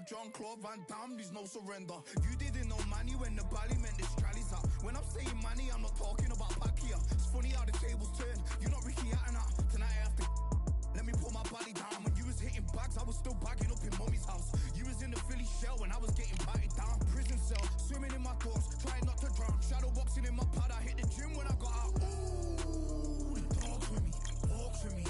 Jean-Claude Van Damme, there's no surrender. You didn't know money when the bally meant this Strally's up. When I'm saying money, I'm not talking about Pacquiao. It's funny how the tables turn. You're not Ricky Hatton. Tonight I have to let me put my body down. When you was hitting bags, I was still bagging up in mommy's house. You was in the Philly shell when I was getting batted down. Prison cell, swimming in my thoughts, trying not to drown. Shadow boxing in my pad, I hit the gym when I got out. Ooh, the dogs with me, walks with me,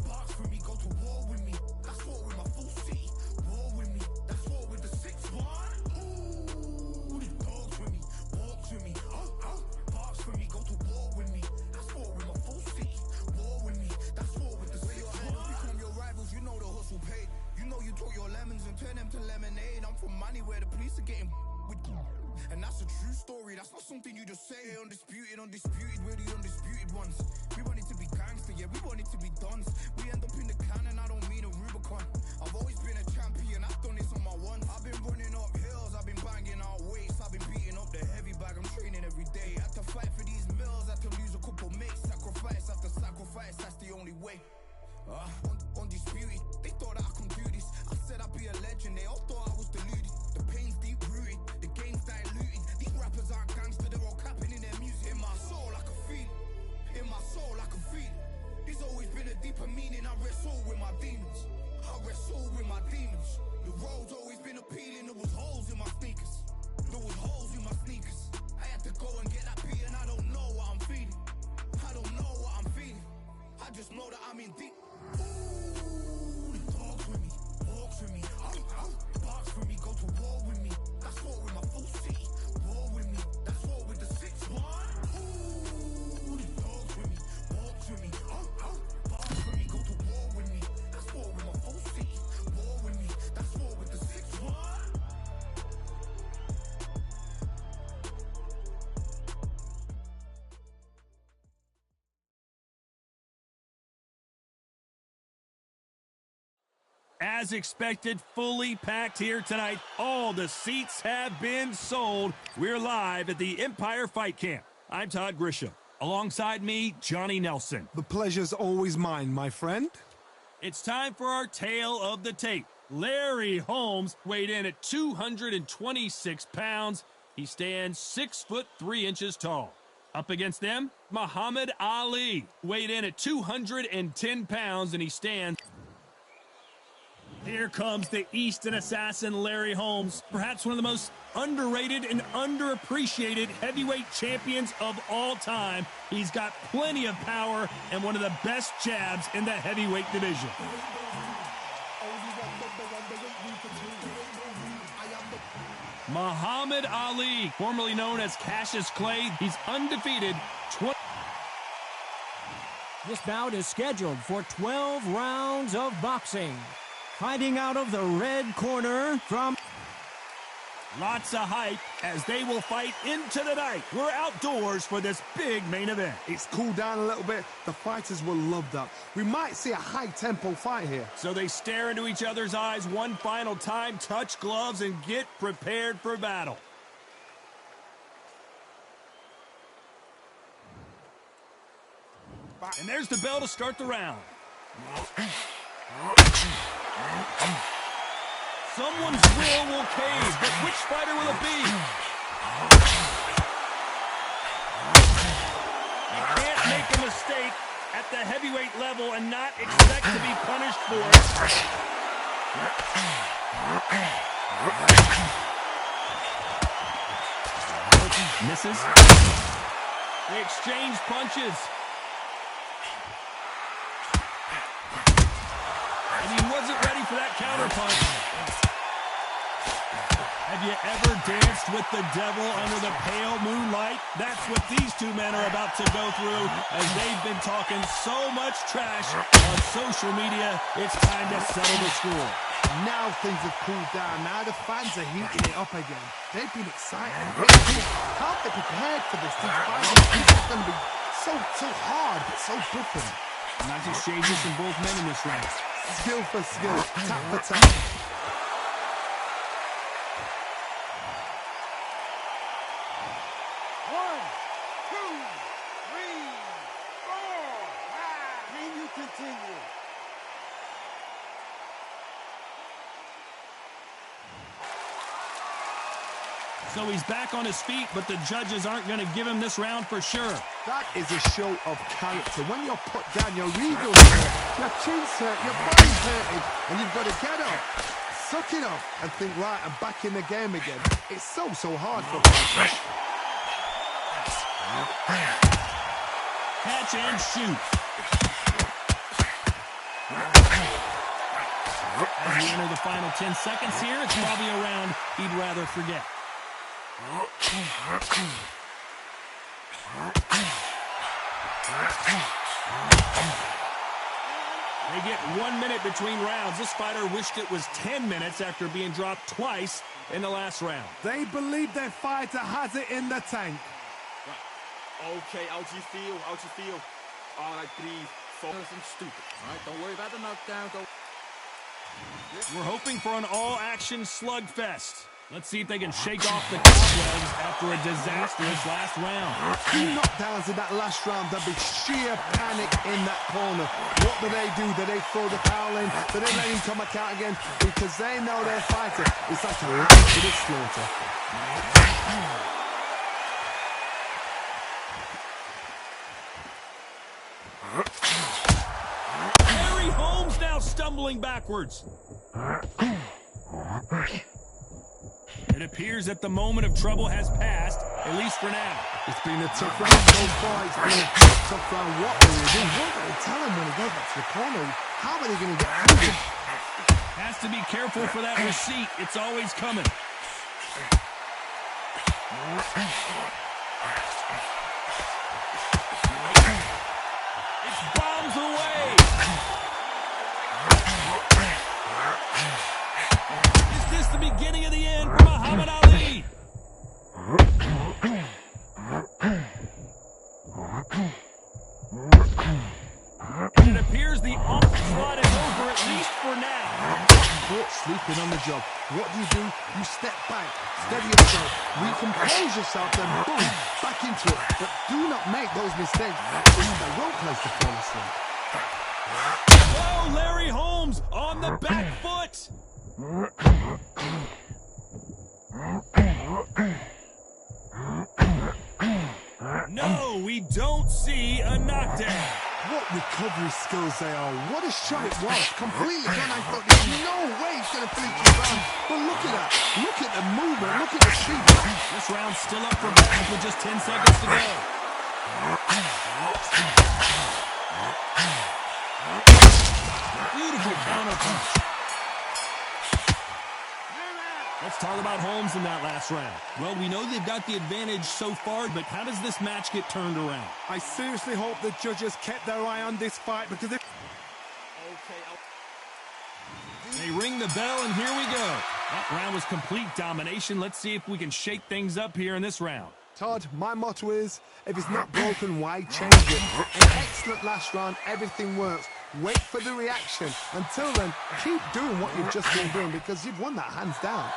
barks with me, go to war with me. That's war with my full city. War with me, that's war with the 6-1. Ooh, the dogs with me, walks with me, barks with me, go to war with me. That's war with my full city. War with me, that's war with the 6-1. Become your rivals, you know the hustle paid. You know you took your lemons and turn them to lemonade. I'm from money where the police are getting with. And that's a true story, that's not something you just say. Undisputed, we're the undisputed ones. We want it to be gangster, yeah, we want it to be dons. We end up in the can and I don't mean a Rubicon. I've always been a champion, I've done this on my ones. I've been running up hills, I've been banging out weights. I've been beating up the heavy bag, I'm training every day. Had to fight for these mills, had to lose a couple mates. Sacrifice after sacrifice, that's the only way. Undisputed, they thought that I could do this. I said I'd be a legend, they all thought I was deluded. The pain's deep rooted, the game's diluted. These rappers aren't gangster, they're all capping in their music. In my soul I can feel it, in my soul I can feel it. There's always been a deeper meaning, I wrestle with my demons. I wrestle with my demons. The road's always been appealing, there was holes in my sneakers. There was holes in my sneakers. I had to go and get that beat and I don't know what I'm feeling. I don't know what I'm feeling. I just know that I'm in deep. Ooh, the dogs with me, walks with me, barks with me, go to war with me. That's war with my full city. War with me, that's war with the 6-1. Ooh, the dogs with me, walks with me, barks with me, go to war with me. That's war with my full city. War with me, that's war with the 6-1. As expected, fully packed here tonight. All the seats have been sold. We're live at the Empire Fight Camp. I'm Todd Grisham. Alongside me, Johnny Nelson. The pleasure's always mine, my friend. It's time for our tale of the tape. Larry Holmes weighed in at 226 pounds. He stands 6'3" tall. Up against them, Muhammad Ali weighed in at 210 pounds, and he stands. Here comes the Easton assassin, Larry Holmes, perhaps one of the most underrated and underappreciated heavyweight champions of all time. He's got plenty of power and one of the best jabs in the heavyweight division. Muhammad Ali, formerly known as Cassius Clay, he's undefeated. This bout is scheduled for 12 rounds of boxing. Fighting out of the red corner from... Lots of hype as they will fight into the night. We're outdoors for this big main event. It's cooled down a little bit. The fighters were loved up. We might see a high-tempo fight here. So they stare into each other's eyes one final time, touch gloves, and get prepared for battle. And there's the bell to start the round. Someone's will cave, but which fighter will it be? You can't make a mistake at the heavyweight level and not expect to be punished for it. Misses. They exchange punches. And he wasn't ready for that counterpunch. Have you ever danced with the devil under the pale moonlight? That's what these two men are about to go through as they've been talking so much trash on social media. It's time to settle the score. Now things have cooled down. Now the fans are heating it up again. They've been excited. Can't be prepared for this. These fights are going to be so hard, but so different. Nice exchanges from both men in this round. Skill for skill, tap for tap. So he's back on his feet, but the judges aren't going to give him this round for sure. That is a show of character. When you're put down, your ego's hurt, your chin's hurt, your body's hurting, and you've got to get up, suck it up, and think, right, I'm back in the game again. It's so hard for fighters. Catch and shoot. As we enter the final 10 seconds here, it's probably a round he'd rather forget. They get 1 minute between rounds. This fighter wished it was 10 minutes after being dropped twice in the last round. They believe their fighter has it in the tank. Okay, how do you feel? How do you feel? All right, breathe. Focus and stupid. All right, don't worry about the knockdown. We're hoping for an all-action slugfest. Let's see if they can shake off the cobwebs after a disastrous last round. 2 knockdowns in that last round. There'll be sheer panic in that corner. What do? Do they throw the foul in? Do they let him come back out again? Because they know their fighter is like a rat to the slaughter. Larry Holmes now stumbling backwards. It appears that the moment of trouble has passed, at least for now. It's been a tough round so far. It's been a tough round. What are they doing? What are they telling when he goes back to the corner? How are they going to get through this? Has to be careful for that receipt. It's always coming. It's bombs away. Is this the beginning of the end for Muhammad Ali? And it appears the onslaught is over, at least for now. Caught sleeping on the job. What do? You step back, steady yourself, recompose yourself, then boom, back into it. But do not make those mistakes. It's the wrong place to fall asleep. Oh, Larry Holmes on the back foot. No, we don't see a knockdown. What recovery skills they are. What a shot it was. Completely gone. I thought there's no way he's going to finish the round. But look at that. Look at the movement. Look at the speed. This round's still up for grabs with just 10 seconds to go. Beautiful counter punch. Let's talk about Holmes in that last round. Well, we know they've got the advantage so far, but how does this match get turned around? I seriously hope the judges kept their eye on this fight because if... They ring the bell, and here we go. That round was complete domination. Let's see if we can shake things up here in this round. Todd, my motto is, if it's not broken, why change it? An excellent last round, everything works. Wait for the reaction. Until then, keep doing what you've just been doing because you've won that hands down.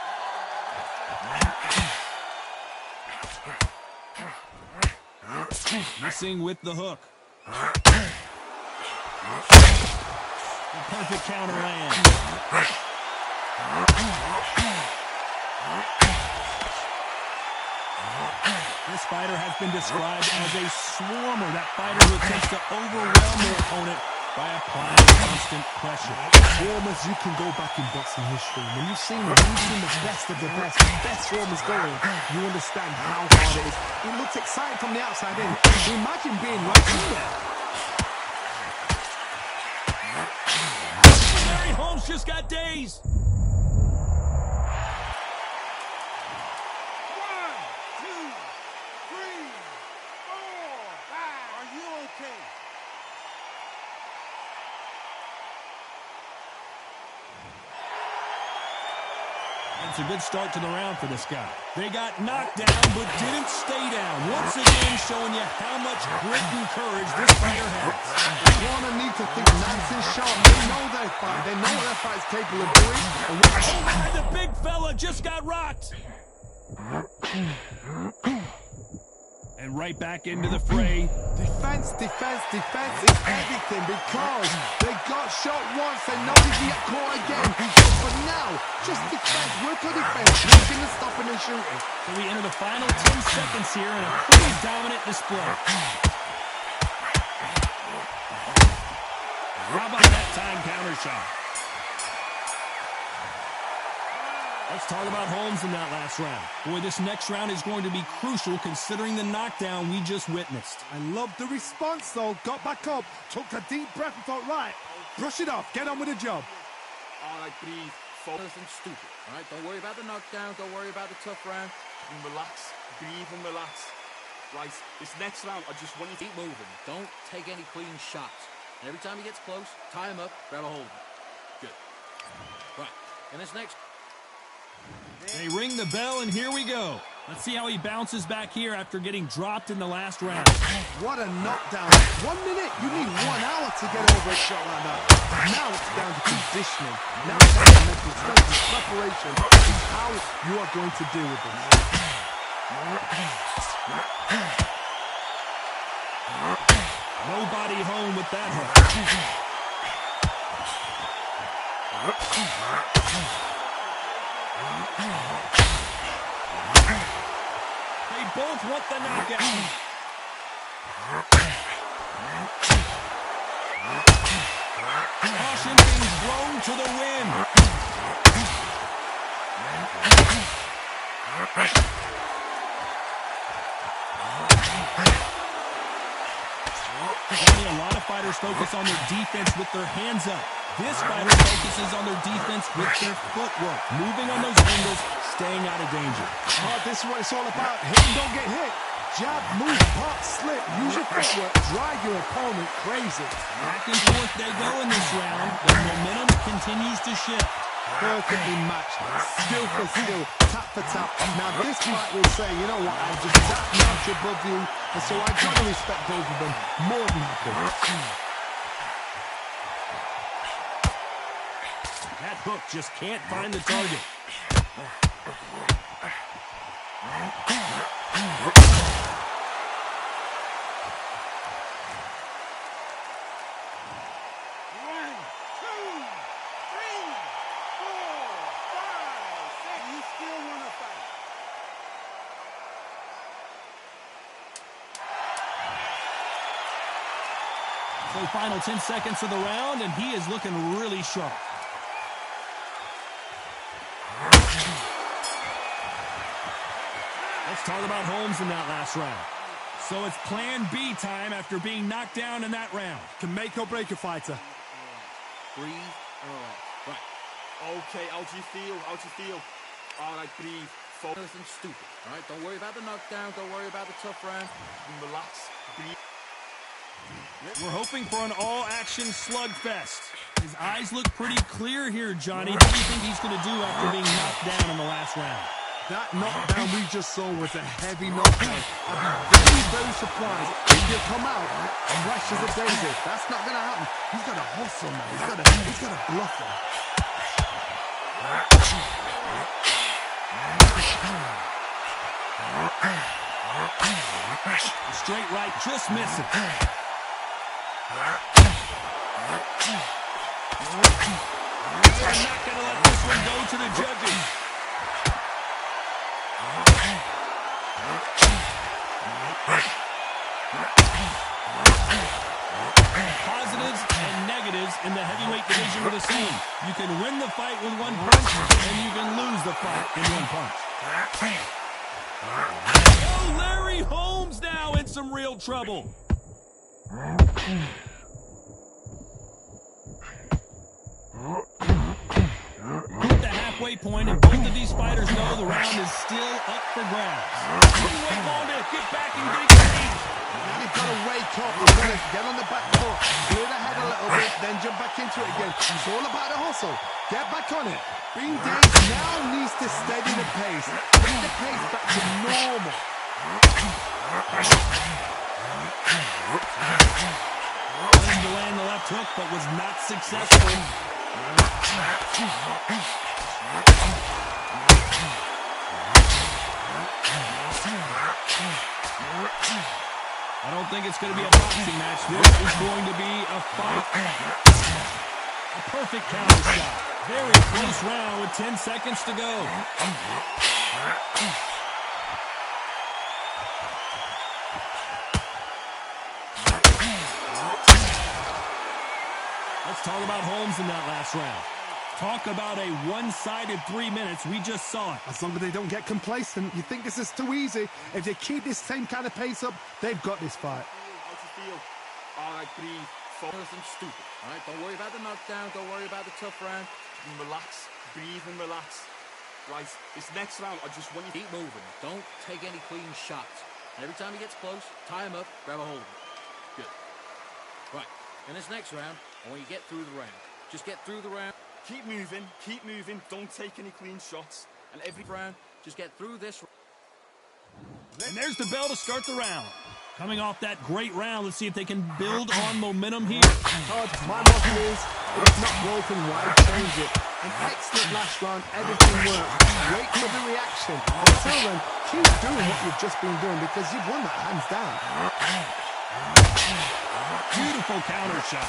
Missing with the hook. The perfect counter land. This fighter has been described as a swarmer, that fighter who attempts to overwhelm their opponent by applying constant pressure. Swarmers, you can go back in boxing history. When you've seen the best of the best swarmers going, you understand how hard it is. It looks exciting from the outside in. Imagine being right in there. Larry Holmes just got dazed. It's a good start to the round for this guy. They got knocked down, but didn't stay down. Once again, showing you how much grit and courage this fighter has. The corner need to think nice and sharp. They know their fight. They know what their fight's capable of doing. And the big fella just got rocked. And right back into the fray. Defense is everything because they got shot once. They know they can get caught again. But now, just defense, work on defense. Nothing to stop and shooting. So we enter the final 10 seconds here in a pretty dominant display. How about that time counter shot? Let's talk about Holmes in that last round. Boy, this next round is going to be crucial considering the knockdown we just witnessed. I love the response, though. Got back up, took a deep breath and thought, right, brush it off, get on with the job. All right, breathe. Focus and stupid. All right, don't worry about the knockdown. Don't worry about the tough round. And relax. Breathe and relax. Right, this next round, I just want you to keep moving. Don't take any clean shots. And every time he gets close, tie him up, grab a hold of him. Good. Right, and this next... They ring the bell, and here we go. Let's see how he bounces back here after getting dropped in the last round. What a knockdown. 1 minute, you need 1 hour to get over a shot like that. Now it's down to conditioning. Now it's down to mental strength and preparation. It's how you are going to deal with this. Nobody home with that hook. They both want the knockout. Caution being blown to the wind. A lot of fighters focus on their defense with their hands up. This fighter focuses on their defense with their footwork, moving on those angles, staying out of danger. Oh, this is what it's all about. Hit and don't get hit. Jab, move, pop, slip, use your footwork, drive your opponent crazy. Back and forth they go in this round. The momentum continues to shift. Perfectly matched, skill for skill, tap for tap. Now this fight will say, you know what, I'm just that much above you, and so I gotta respect both of them more than happy. That hook just can't find the target. So final 10 seconds of the round, and he is looking really sharp. Let's talk about Holmes in that last round. So it's plan B time after being knocked down in that round. Can make or break a fighter. Breathe and relax. Right. Okay, how do you feel? How do you feel? All right, breathe. Focus and stupid. All right, don't worry about the knockdown. Don't worry about the tough round. And relax. Breathe. We're hoping for an all-action slugfest. His eyes look pretty clear here, Johnny. What do you think he's going to do after being knocked down in the last round? That knockdown we just saw was a heavy knockdown. I'd be very, very surprised if he'll come out fresh as a daisy. That's not going to happen. He's got to hustle now. He's got to bluff him. The straight right just missing. They're not going to let this one go to the judges. Positives and negatives in the heavyweight division are the same. You can win the fight with one punch, and you can lose the fight in one punch. Oh, Larry Holmes now in some real trouble. At the halfway point, and both of these fighters know the round is still up for grabs. Heavyweight Moldick, get back and get engaged. You've got to wake up. You've got to get on the back foot, clear the head a little bit, then jump back into it again. It's all about the hustle. Get back on it. Being Dave now needs to steady the pace. Bring the pace back to normal. Trying to land the left hook, but was not successful. I don't think it's going to be a boxing match. This is going to be a fight. A perfect counter shot. Very close round with 10 seconds to go. Let's talk about Holmes in that last round. Talk about a one-sided 3 minutes. We just saw it. As long as they don't get complacent, you think this is too easy. If they keep this same kind of pace up, they've got this fight. How do you feel? All right, breathe. Focus and stupid. All right, don't worry about the knockdown. Don't worry about the tough round. Relax. Breathe and relax. Right, this next round, I just want you to keep moving. Don't take any clean shots. And every time he gets close, tie him up, grab a hold of him. Good. Right, in this next round, I want you to get through the round. Just get through the round. Keep moving, don't take any clean shots. And every round, just get through this. And there's the bell to start the round. Coming off that great round, let's see if they can build on momentum here. Todd, my motto is, if it's not broken, why change it? An excellent last round, everything works. Wait for the reaction. Until then, keep doing what you've just been doing because you've won that hands down. Beautiful counter shot.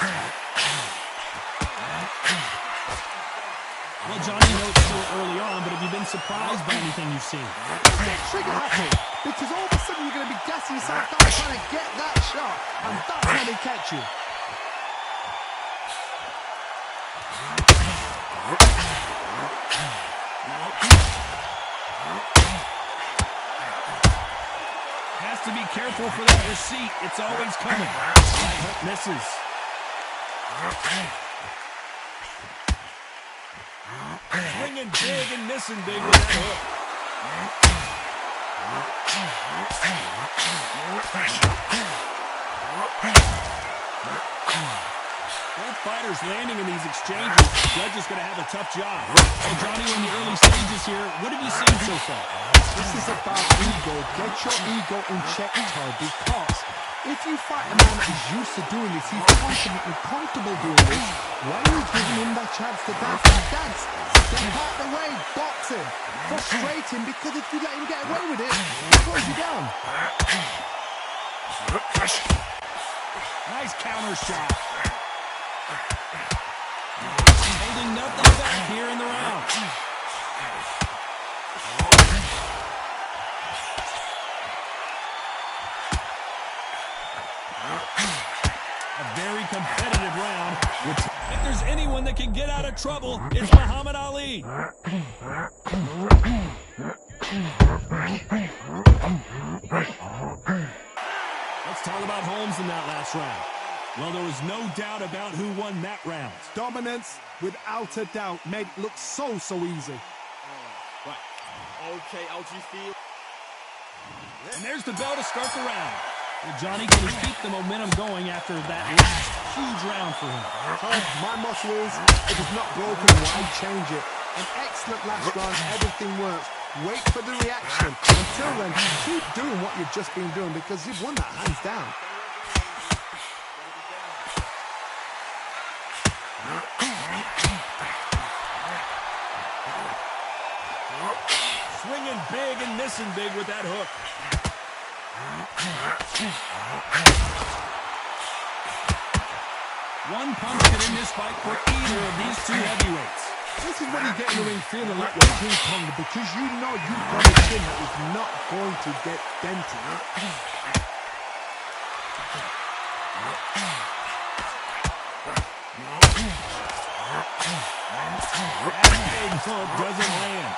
Well, Johnny, I know it's still early on, but have you been surprised by anything you've seen? Get trigger happy, because all of a sudden you're going to be gassing yourself out trying to get that shot, and that's how they catch you. Has to be careful for that receipt. It's always coming. Right hook misses. Swinging big and missing big with that hook. Both fighters landing in these exchanges. Judge is going to have a tough job. Well, Johnny, in the early stages here, what have you seen so far? This is about ego. Get your ego in check, Todd, because if you fight a man that is used to doing this, he's confident and comfortable doing this, why are you giving him that chance to dance? Dance! Step out the way, box him, frustrate him, because if you let him get away with it, he throws you down. Nice counter shot. Holding nothing back here in the round. A very competitive round. If there's anyone that can get out of trouble, it's Muhammad Ali. Let's talk about Holmes in that last round. Well, there was no doubt about who won that round. Dominance, without a doubt, made it look so easy. Right. Okay, how do you feel? And there's the bell to start the round. Well, Johnny, can he keep the momentum going after that last huge round for him? Todd, my motto is, if it's not broken, why change it? An excellent last round, everything works. Wait for the reaction. Until then, keep doing what you've just been doing because you've won that hands down. Swinging big and missing big with that hook. One punch could end this fight for either of these two heavyweights. This is when you get in the ring feeling like you're King Kong because you know you've got a chin that is not going to get dented. That big hook doesn't land.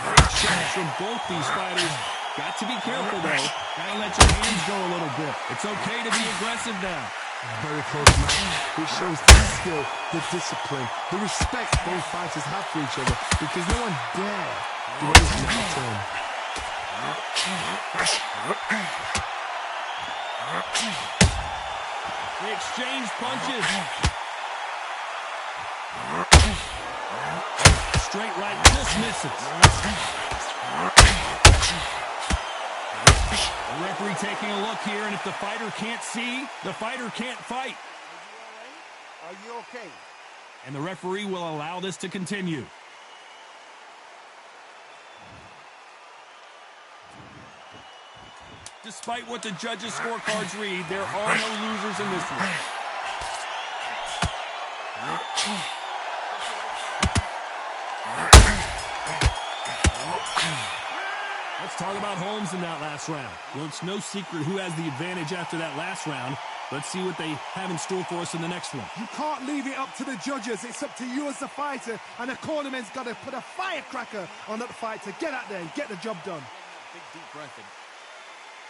Great shots from both these fighters. Got to be careful, though. Gotta let your hands go a little bit. It's okay to be aggressive now. Very close match. It shows the skill, the discipline, the respect both fighters have for each other because no one dare do anything in return. They exchange punches. Straight right just misses. The referee taking a look here, and if the fighter can't see, the fighter can't fight. Are you okay? And the referee will allow this to continue. Despite what the judges' scorecards read, there are no losers in this one. talk about Holmes in that last round. Well, it's no secret who has the advantage after that last round. Let's see what they have in store for us in the next one. You can't leave it up to the judges. It's up to you as the fighter, and the cornerman's got to put a firecracker on that fight to get out there and get the job done. Big deep breath in.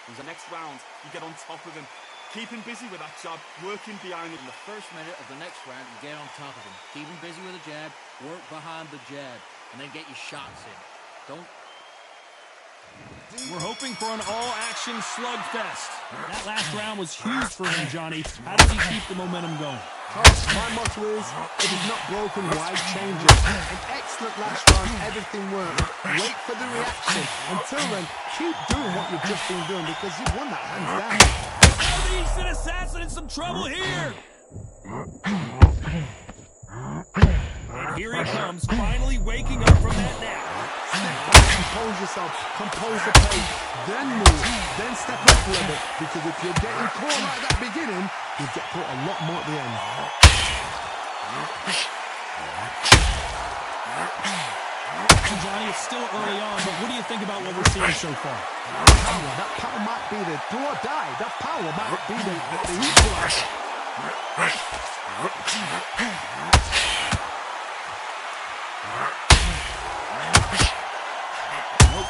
In the next round, you get on top of him. Keep him busy with that jab, working behind him. In the first minute of the next round, you get on top of him. Keep him busy with a jab, work behind the jab, and then get your shots in. Don't... We're hoping for an all-action slugfest. That last round was huge for him, Johnny. How does he keep the momentum going? My motto is, if it's not broken, why change it? An excellent last round, everything worked. Wait for the reaction. Until then, keep doing what you've just been doing because you've won that hands down. The Eastern Assassin in some trouble here. And here he comes, finally waking up from that nap. Step back, compose yourself, compose the pace, then move, then step up a little bit, because if you're getting caught like that beginning, you'll get caught a lot more at the end. Johnny, it's still early on, but what do you think about what we're seeing so far? That power might be the do or die. That power might be the equalizer.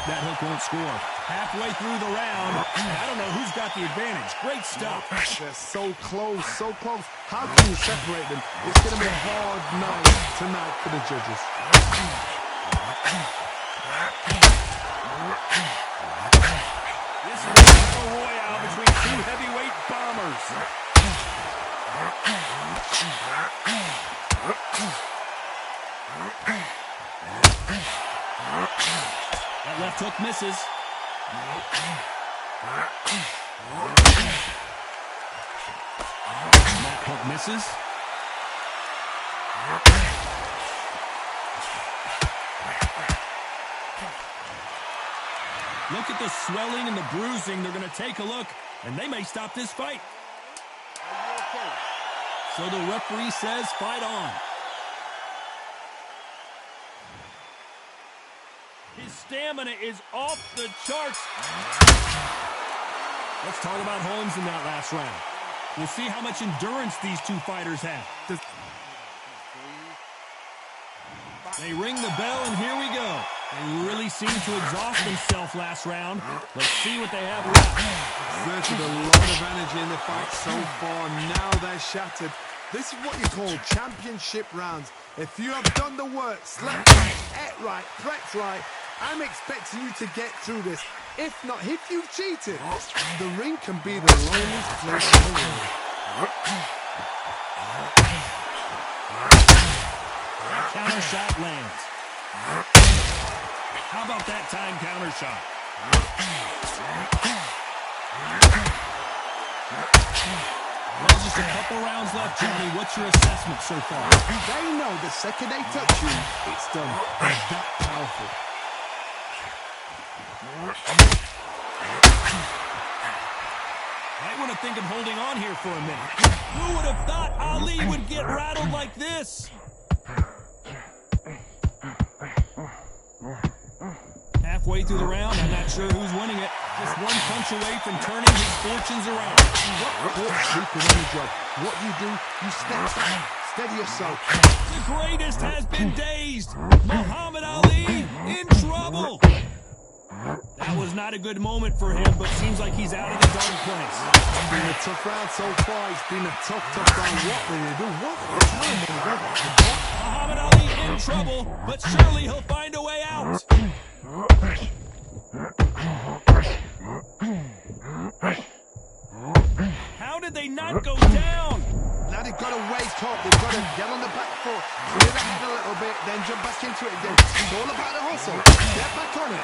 That hook won't score. Halfway through the round, I don't know who's got the advantage. Great stuff. They're so close, so close. How can you separate them? It's going to be a hard night tonight for the judges. This is a battle royale between two heavyweight bombers. That left hook misses. That hook misses. Look at the swelling and the bruising. They're going to take a look, and they may stop this fight. So the referee says fight on. His stamina is off the charts. Let's talk about Holmes in that last round. We'll see how much endurance these two fighters have. They ring the bell, and here we go. They really seemed to exhaust themselves last round. Let's see what they have left. Exerted a lot of energy in the fight so far. Now they're shattered. This is what you call championship rounds. If you have done the work, slept right, ate right, prepped right, I'm expecting you to get through this. If not, if you've cheated, the ring can be the loneliest place in the world. That counter shot lands. How about that time counter shot? Well, just a couple rounds left, Johnny. What's your assessment so far? They know the second they touch you, it's done. They're that powerful. Might want to think of holding on here for a minute. Who would have thought Ali would get rattled like this? Halfway through the round, I'm not sure who's winning it. Just one punch away from turning his fortunes around. Caught sleeping on the job. What do? You step back, steady yourself. The greatest has been dazed. Muhammad Ali in trouble. That was not a good moment for him, but seems like he's out of the dark place. It's been a tough round so far. It's been a tough round. What will you do? What? Muhammad Ali in trouble, but surely he'll find a way out. How did they not go down? Now they've got to wake up. They've got to get on the back foot, clear the head a little bit, then jump back into it again. It's all about the hustle. Get back on it.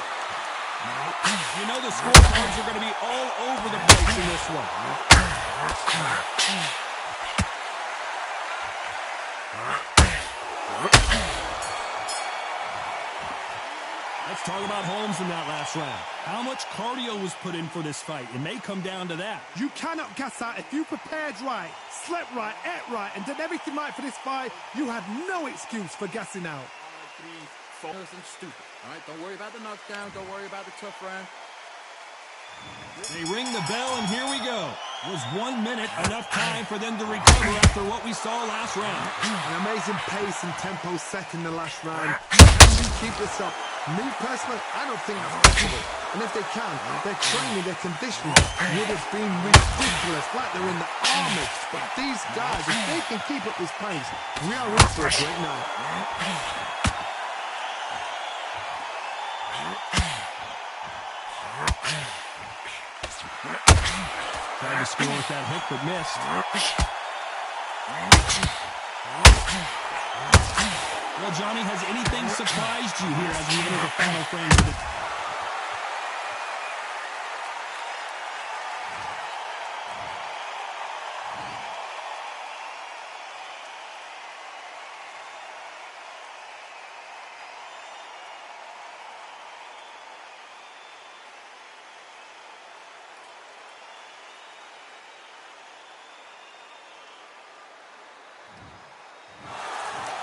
You know the scorecards are going to be all over the place in this one. Let's talk about Holmes in that last round. How much cardio was put in for this fight? It may come down to that. You cannot gas out. If you prepared right, slept right, ate right, and did everything right for this fight, you have no excuse for gassing out. Nothing stupid, all right? Don't worry about the knockdown. Don't worry about the tough round. They ring the bell, and here we go. Was 1 minute enough time for them to recover after what we saw last round? An amazing pace and tempo set in the last round. Can we keep this up? Me personally, I don't think that's possible. And if they can, their training, their conditioning would have been ridiculous, like they're in the army. But these guys, if they can keep up this pace, we are in for a great night. Tried to score with that hook, but missed. Well, Johnny, has anything surprised you here as we enter the final frame of the...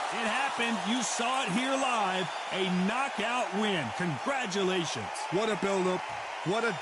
It happened. You saw it here live. A knockout win. Congratulations. What a build-up. What a...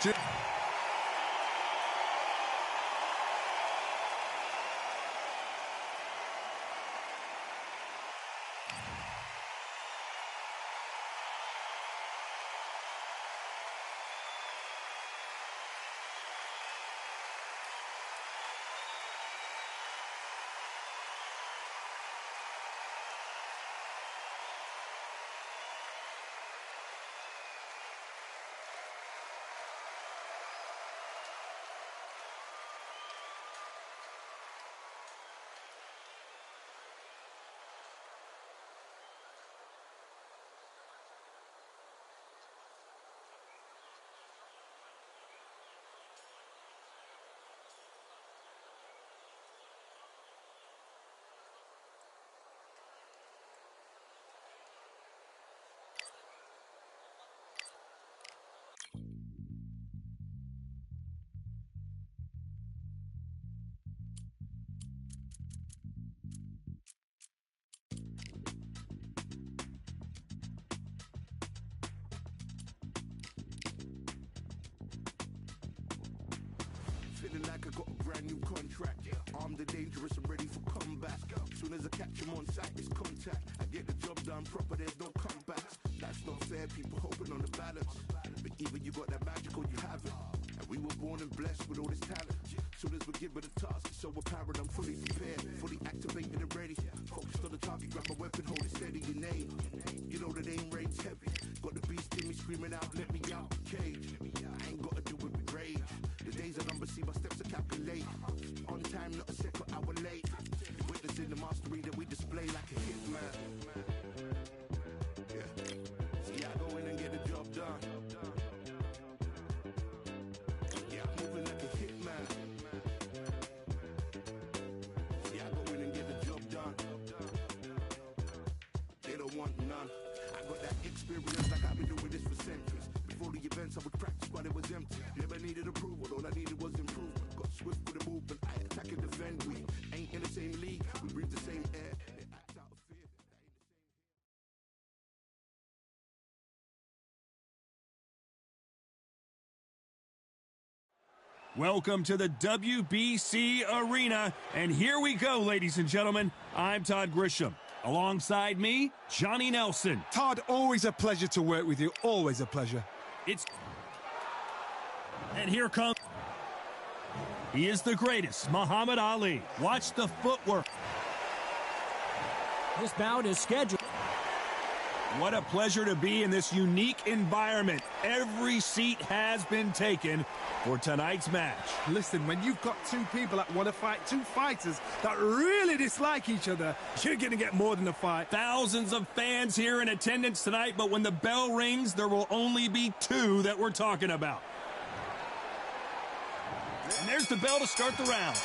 Feeling like I got a brand new contract. Armed and dangerous, I'm ready for combat. Soon as I catch him on sight, it's contact. I get the job done proper, there's no comebacks. That's not fair, people hoping on the balance. But even you got that magical, you have it. And we were born and blessed with all this talent. Soon as we give it a task, it's so apparent I'm fully prepared, fully activated and ready. Focused on the target, grab my weapon, hold it steady, your name. You know that aim rate's heavy. Got the beast in me screaming out, let me out the cage. I ain't gotta do it with rage. The days are numbered, see my steps are calculate. On time, not a second hour late. Witnessing the mastery that we display like a hitman. Yeah. See, I go in and get the job done. Yeah, I'm moving like a hitman. See, I go in and get the job done. They don't want none. I got that experience like I've been doing this for centuries. Before the events, I would practice while it was empty. Never needed approval, all I needed was improvement. Got swift with the movement, I attack and defend. We ain't in the same league, we breathe the same air. They act out of fear. Welcome to the WBC Arena, and here we go, ladies and gentlemen. I'm Todd Grisham. Alongside me, Johnny Nelson. Todd, always a pleasure to work with you. Always a pleasure. And here comes... He is the greatest, Muhammad Ali. Watch the footwork. This bout is scheduled. What a pleasure to be in this unique environment. Every seat has been taken for tonight's match. Listen, when you've got two people that want to fight, two fighters that really dislike each other, you're going to get more than a fight. Thousands of fans here in attendance tonight, but when the bell rings, there will only be two that we're talking about. And there's the bell to start the round.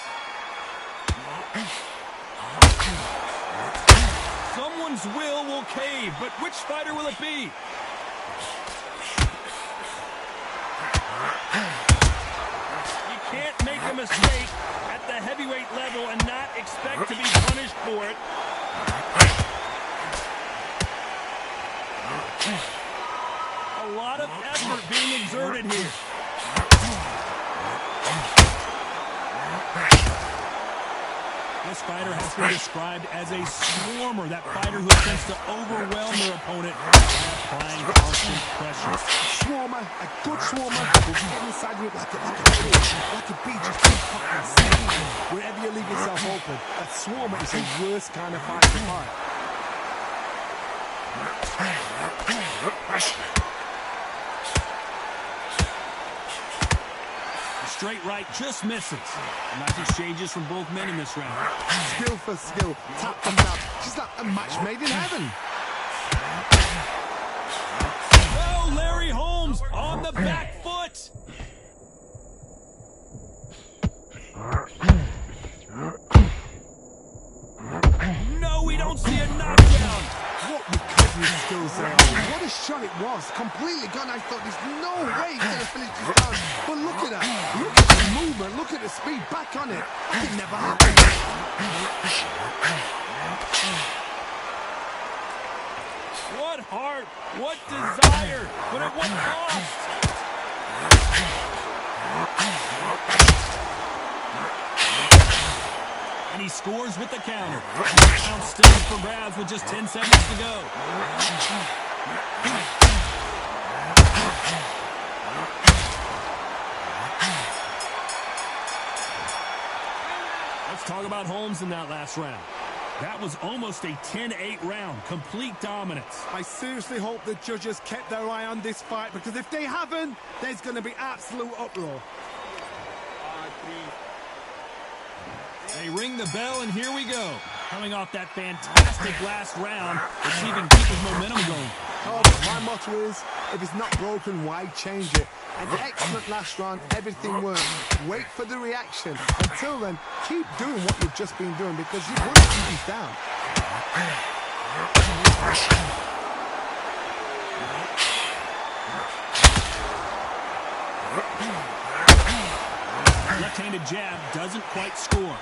Someone's will cave, but which fighter will it be? You can't make a mistake at the heavyweight level and not expect to be punished for it. A lot of effort being exerted here. This fighter has been described as a swarmer, that fighter who attempts to overwhelm their opponent by applying constant pressure. Swarmer, a good swarmer, will get inside you like a bee just keep fucking stinging. Wherever you leave yourself open, a swarmer is the worst kind of fight to fight. Straight right just misses. Nice exchanges from both men in this round. Skill for skill, tap for tap. She's like a match made in heaven. Oh, Larry Holmes on the back foot. No, we don't see a knockdown. What recovery skills there are. What a shot it was. Completely gone. I thought there's no way he's going to finish this round. But look at that. Look at the movement. Look at the speed. Back on it. It never happened. What heart, what desire, but at what cost? And he scores with the counter. Round still for grabs with just 10 seconds to go. Let's talk about Holmes in that last round. That was almost a 10-8 round, complete dominance. I seriously hope the judges kept their eye on this fight, because if they haven't, there's going to be absolute uproar. They ring the bell, and here we go. Coming off that fantastic last round, let's see if he can keep his momentum going. Oh, my motto is, if it's not broken, why change it? An excellent last round, everything worked. Wait for the reaction. Until then, keep doing what you've just been doing, because you've won these down. Left-handed jab doesn't quite score.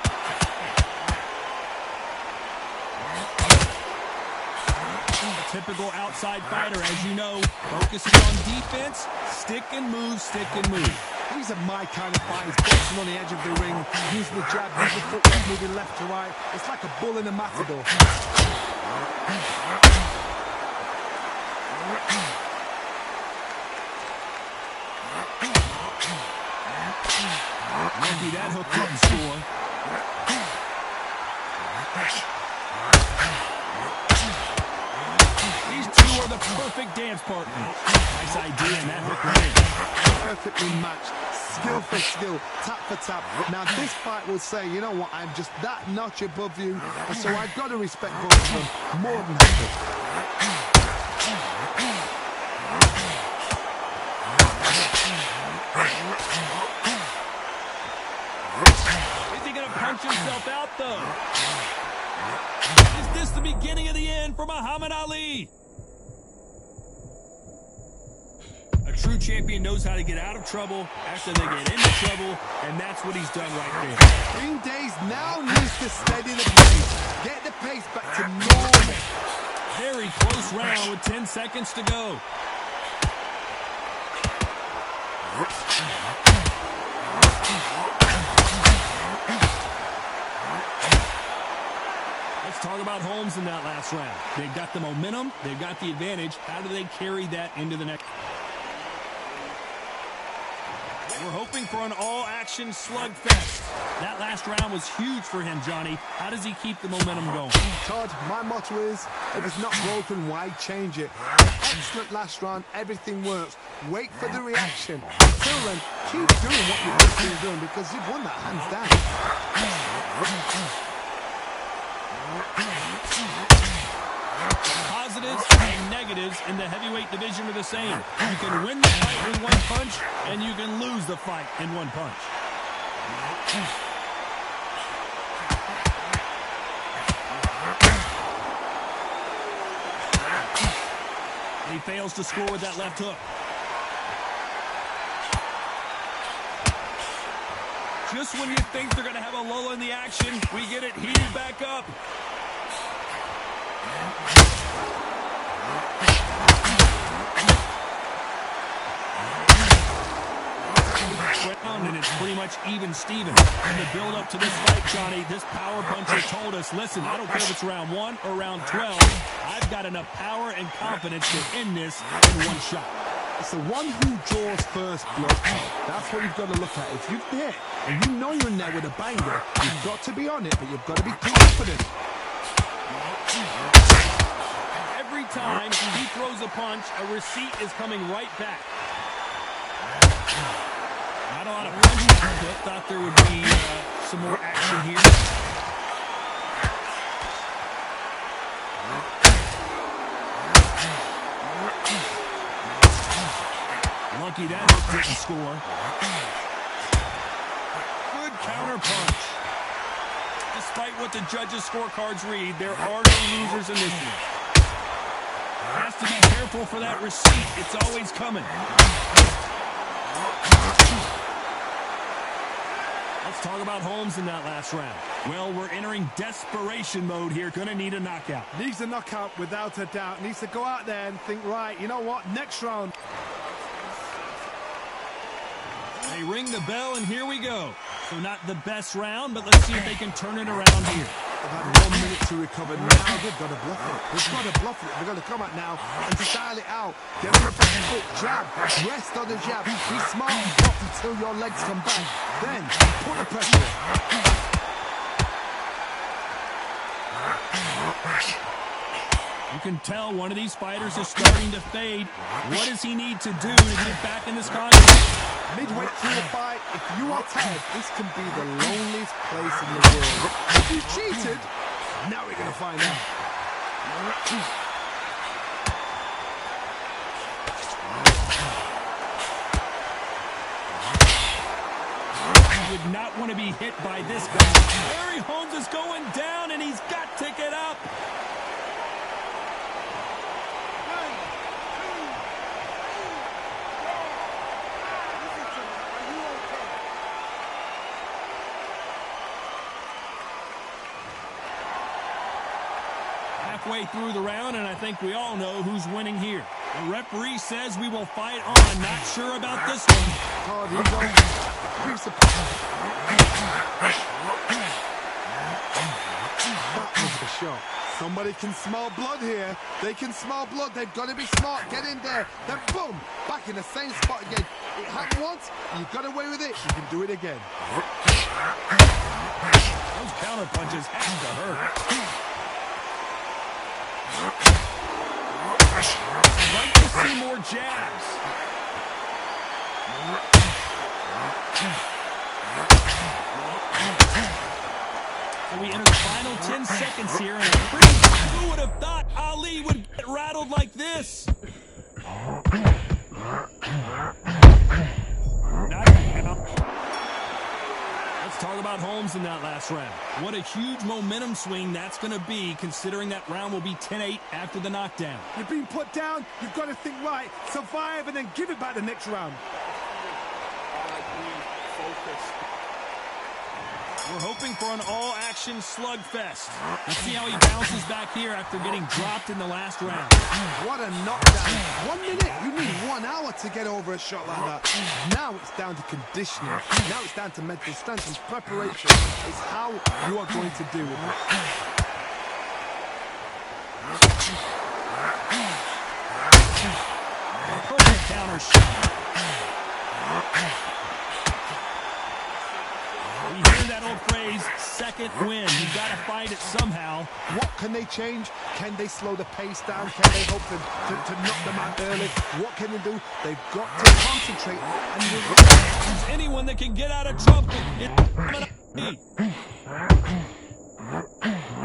A typical outside fighter, as you know, focusing on defense, stick and move, stick and move. These are my kind of fighters, boxing on the edge of the ring, using the jab, using the footwork, moving left to right. It's like a bull in a matador. Lucky that hook didn't score. These two are the perfect dance partners. Nice idea, and that hook went in. Perfectly matched, skill for skill, tap for tap. Now this fight will say, you know what, I'm just that notch above you, and so I've got to respect both of them more than happy. Is he gonna punch himself out, though? Is this the beginning of the end for Muhammad Ali? A true champion knows how to get out of trouble after they get into trouble, and that's what he's done right there. Green Days now needs to steady the pace, get the pace back to normal. Very close round with 10 seconds to go. Let's talk about Holmes in that last round. They've got the momentum, they've got the advantage. How do they carry that into the next? We're hoping for an all-action slugfest. That last round was huge for him, Johnny. How does he keep the momentum going? Todd, my motto is, if it's not broken, why change it? Excellent last round, everything works. Wait for the reaction. Until then, keep doing what you've just been doing, because you've won that hands down. Positives and negatives in the heavyweight division are the same. You can win the fight with one punch, and you can lose the fight in one punch. And he fails to score with that left hook. Just when you think they're going to have a lull in the action, we get it heated back up. round, and it's pretty much even Steven. In the build-up to this fight, Johnny, this power puncher told us, listen, I don't care if it's round 1 or round 12, I've got enough power and confidence to end this in one shot. It's the one who draws first blood. That's what you've got to look at. If you've hit and you know you're in there with a banger, you've got to be on it, but you've got to be confident. Every time he throws a punch, a receipt is coming right back. Not a lot of punches, but thought there would be some more action here. Lucky that didn't score. Good counter punch. Despite what the judges' scorecards read, there are no losers in this one. Has to be careful for that receipt. It's always coming. Let's talk about Holmes in that last round. Well, we're entering desperation mode here. Gonna need a knockout. Needs a knockout without a doubt. Needs to go out there and think, right, you know what, next round. They ring the bell, and here we go. So not the best round, but let's see if they can turn it around here. They've had 1 minute to recover. Now they've got to bluff it. They've got to bluff it. They've got to come out now and style it out. Get on the front foot, jab, rest on the jab. Be smart and block until your legs come back. Then put the pressure on. You can tell one of these fighters is starting to fade. What does he need to do to get back in this contest? Midway through the fight, if you are tired, this can be the loneliest place in the world. If you cheated, now we're going to find out. You would not want to be hit by this guy. Larry Holmes is going down, and he's got to get up. Halfway through the round, and I think we all know who's winning here. The referee says we will fight on. Not sure about this one. Oh, here we go. That was the shot. Somebody can smell blood here. They can smell blood. They've got to be smart. Get in there. Then boom, back in the same spot again. It happened once. You got away with it. You can do it again. Those counter punches have to hurt. I'd like to see more jabs. So we enter the final 10 seconds here, and who would have thought Ali would get rattled like this? Let's talk about Holmes in that last round. What a huge momentum swing that's going to be, considering that round will be 10-8 after the knockdown. You've been put down. You've got to think right, survive, and then give it back the next round. We're hoping for an all-action slugfest. Let's see how he bounces back here after getting dropped in the last round. What a knockdown. 1 minute. You need 1 hour to get over a shot like that. Now it's down to conditioning. Now it's down to mental strength and preparation. It's how you are going to deal with it. Perfect counter shot. You hear that old phrase, second win. You got to find it somehow. What can they change? Can they slow the pace down? Can they hope to knock them out early? What can they do? They've got to concentrate. And there's anyone that can get out of trouble.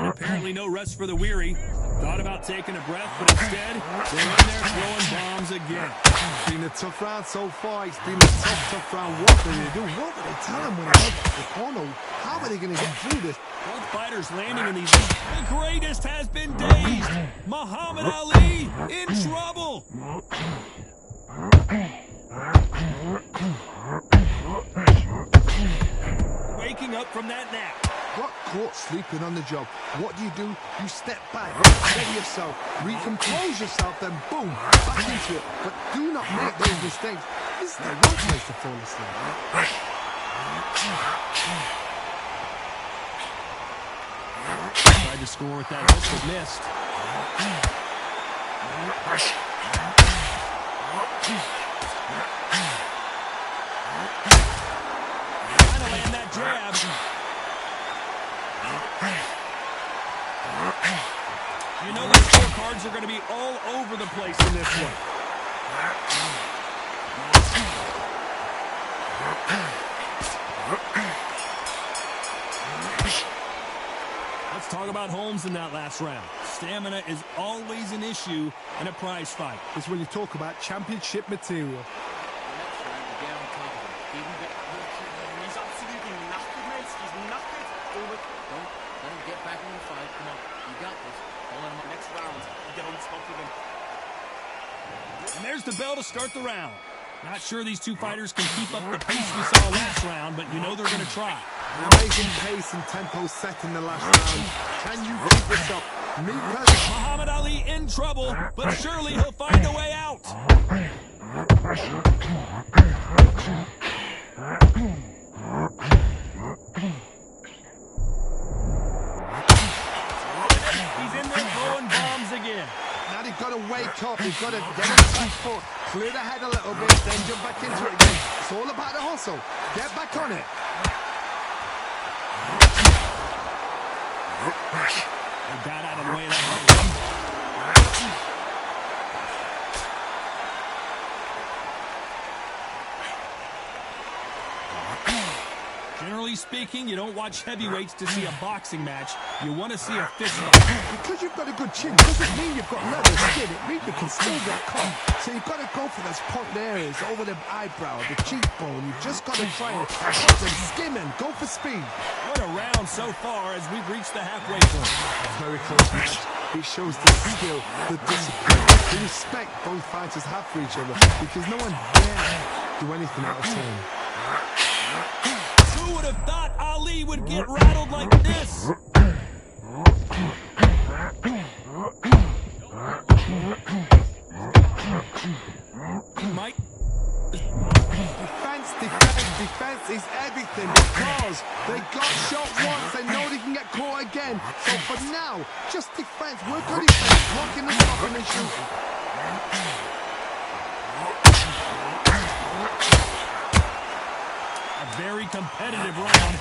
Apparently no rest for the weary. Thought about taking a breath, but instead, they're in there throwing bombs again. It's been a tough round so far. It's been a tough round. What do they do? What will they tell them when they get the corner? How are they going to get through this? Both fighters landing in these. The greatest has been dazed. Muhammad Ali in trouble. Waking up from that nap. Got caught sleeping on the job. What do? You step back, steady yourself, recompose yourself, then boom, back into it. But do not make those mistakes. This is the right place to fall asleep. Tried to score with that hook, but missed. Trying to land that jab. You know the scorecards are going to be all over the place in this one. Let's talk about Holmes in that last round. Stamina is always an issue in a prize fight. It's when you talk about championship material. The next round, you get on top of him. He's absolutely knackered, mate. He's knackered. Don't let him get back in the fight. Come on, you got this. Don't let him. Next round, you get on top of him. And there's the bell to start the round. Not sure these two fighters can keep up the pace we saw last round, but you know they're going to try. An amazing pace and tempo set in the last round. Can you keep this up? Me personally. Muhammad Ali in trouble, but surely he'll find a way out. He's in there throwing bombs again. Now they've got to wake up. They've got to get on the back foot, clear the head a little bit, then jump back into it again. It's all about the hustle. Get back on it. They got out of the way of that. Generally speaking, you don't watch heavyweights to see a boxing match. You want to see a fist fight. Because you've got a good chin doesn't mean you've got leather skin. It means you can still get caught. So you've got to go for those point areas over the eyebrow, the cheekbone. You've just got to try and put them skimming. Go for speed. What a round so far as we've reached the halfway point. Very close match. It shows the skill, the discipline, the respect both fighters have for each other, because no one dare do anything out of turn. Who would have thought Ali would get rattled like this? Mike? Defense is everything, because they got shot once, they know they can get caught again. So for now, just defense, work on defense, blocking and stopping and shooting. A very competitive round.